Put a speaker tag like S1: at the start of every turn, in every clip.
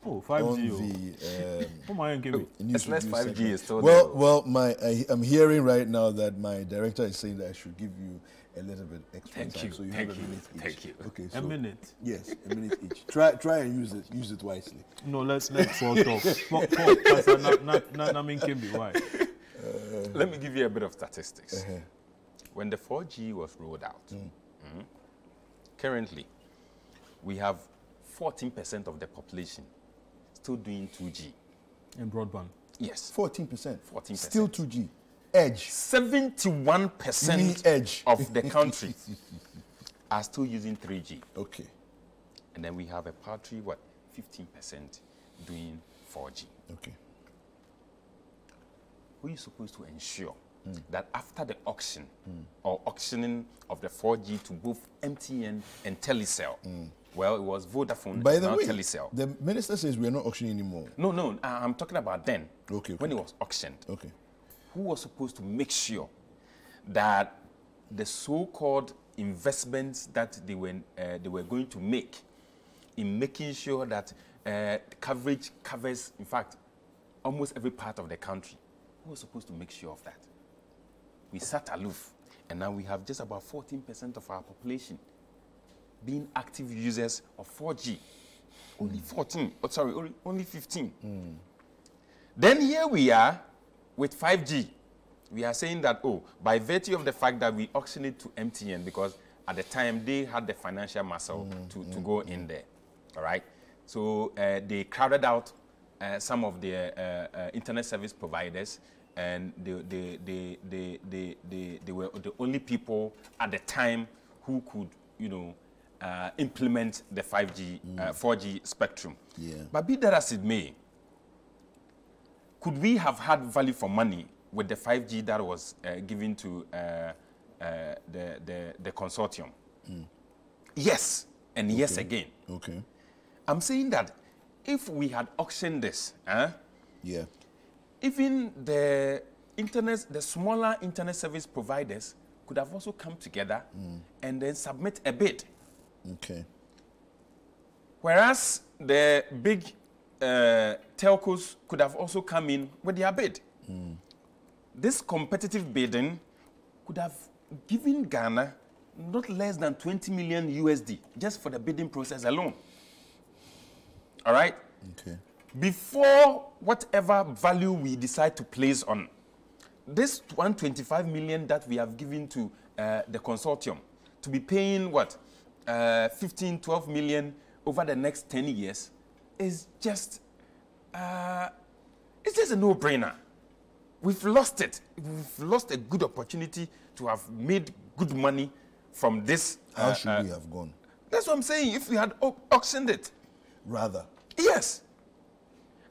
S1: Oh, 5G.
S2: on the
S3: It's less 5G is still
S2: well, I'm hearing right now that my director is saying that I should give you a little bit extra
S3: Thank
S2: time.
S3: you.
S2: So you
S3: Thank
S2: have a
S3: you.
S2: minute each.
S3: Thank you.
S2: Okay,
S1: a minute.
S2: Yes, a minute each. Try and use it wisely.
S1: No, let's talk. Pastor, not mean can be why.
S3: Let me give you a bit of statistics. When the 4G was rolled out, currently, we have 14% of the population still doing 2G.
S1: In broadband?
S2: Yes. 14%.
S3: 14%.
S2: Still 2G. Edge.
S3: 71%
S2: edge
S3: of the country are still using 3G.
S2: Okay.
S3: And then we have a paltry, 15% doing 4G.
S2: Okay.
S3: We are supposed to ensure that after the auction or auctioning of the 4G to both MTN and Telecel, well, it was Vodafone,
S2: By the
S3: now
S2: way,
S3: Telecel.
S2: the minister says we are not auctioning anymore.
S3: No, I'm talking about then,
S2: okay.
S3: When it was auctioned.
S2: Okay.
S3: Who was supposed to make sure that the so-called investments that they were going to make in making sure that coverage covers, in fact, almost every part of the country. Who was supposed to make sure of that? We sat aloof, and now we have just about 14% of our population being active users of 4G. Only 14, only 15. Then here we are with 5G. We are saying that, by virtue of the fact that we auctioned it to MTN, because at the time they had the financial muscle to go in there, all right? So they crowded out some of the internet service providers, and they were the only people at the time who could, implement the 5G, 4G spectrum.
S2: Yeah.
S3: But be that as it may, could we have had value for money with the 5G that was given to the consortium? Yes, and yes again.
S2: Okay.
S3: I'm saying that if we had auctioned this,
S2: yeah,
S3: even the smaller internet service providers could have also come together and then submit a bid.
S2: Okay.
S3: Whereas the big telcos could have also come in with their bid. This competitive bidding could have given Ghana not less than 20 million USD just for the bidding process alone. All right?
S2: Okay.
S3: Before whatever value we decide to place on this 125 million that we have given to the consortium to be paying 12 million over the next 10 years is just it's just a no-brainer. We've lost it. We've lost a good opportunity to have made good money from this.
S2: How should we have gone?
S3: That's what I'm saying. If we had auctioned it.
S2: Rather.
S3: Yes.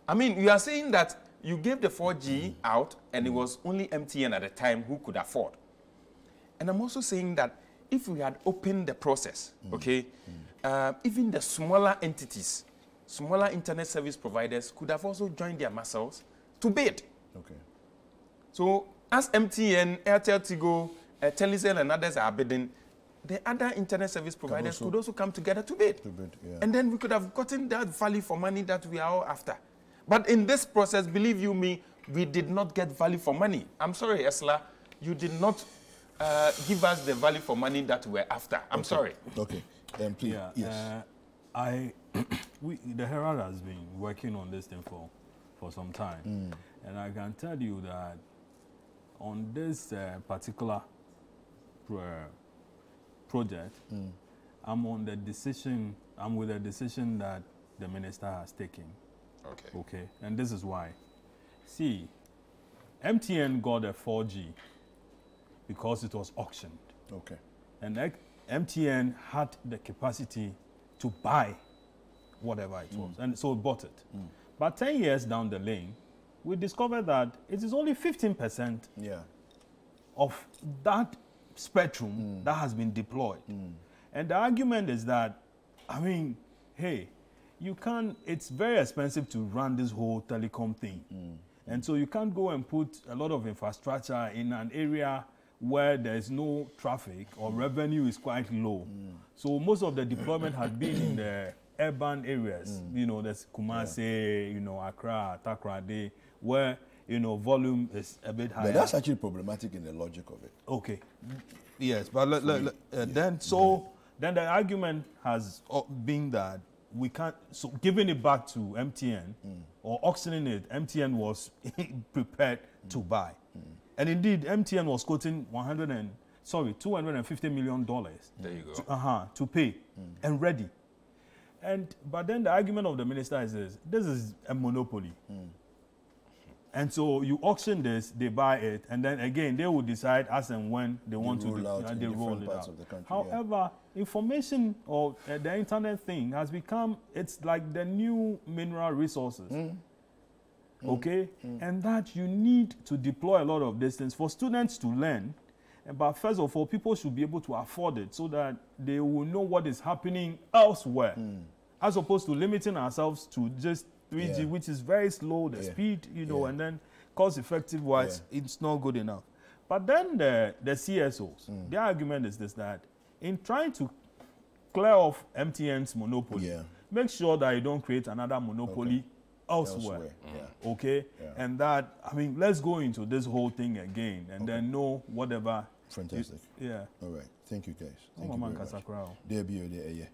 S3: I mean, you are saying that you gave the 4G out and it was only MTN at the time who could afford. And I'm also saying that if we had opened the process, okay, even the smaller entities, smaller internet service providers could have also joined their muscles to bid.
S2: Okay.
S3: So as MTN, Airtel, Tigo, Telecel and others are bidding, the other internet service providers could also come together to bid.
S2: Yeah.
S3: And then we could have gotten that value for money that we are all after. But in this process, believe you me, we did not get value for money. I'm sorry, Ursula, you did not give us the value for money that we were after. I'm sorry.
S2: Okay. Please.
S1: Yeah.
S2: Yes.
S1: The Herald has been working on this thing for some time. And I can tell you that on this particular project, I'm with the decision that the minister has taken. Okay. And this is why. See, MTN got a 4G because it was auctioned.
S2: Okay.
S1: And MTN had the capacity to buy whatever it was, and so bought it. But 10 years down the lane, we discovered that it is only 15% of that spectrum that has been deployed. And the argument is that, I mean, hey, you can't, it's very expensive to run this whole telecom thing. And so you can't go and put a lot of infrastructure in an area where there's no traffic or revenue is quite low. So most of the deployment has been in the urban areas. You know, there's Kumasi, you know, Accra, Takoradi, where, you know, volume is a bit higher.
S2: But that's actually problematic in the logic of it.
S1: Okay. Yes, but then the argument has been that we can't, so giving it back to MTN or auctioning it, MTN was prepared to buy. And indeed, MTN was quoting $250 million.
S3: There you go.
S1: To pay and ready. But then the argument of the minister is this is a monopoly. And so you auction this, they buy it, and then again they will decide as and when they want to roll it out.
S2: Of the country,
S1: however, information or the internet thing has become, it's like the new mineral resources. Okay? And that you need to deploy a lot of these things for students to learn. But first of all, people should be able to afford it so that they will know what is happening elsewhere, as opposed to limiting ourselves to just 3G, which is very slow, the speed, you know, and then cost-effective wise, it's not good enough. But then the CSOs, their argument is this, that in trying to clear off MTN's monopoly, make sure that you don't create another monopoly elsewhere. Okay? And that, I mean, let's go into this whole thing again and then know whatever.
S2: Fantastic.
S1: All
S2: right. Thank you, guys. Thank you very much.
S1: much.
S2: There be,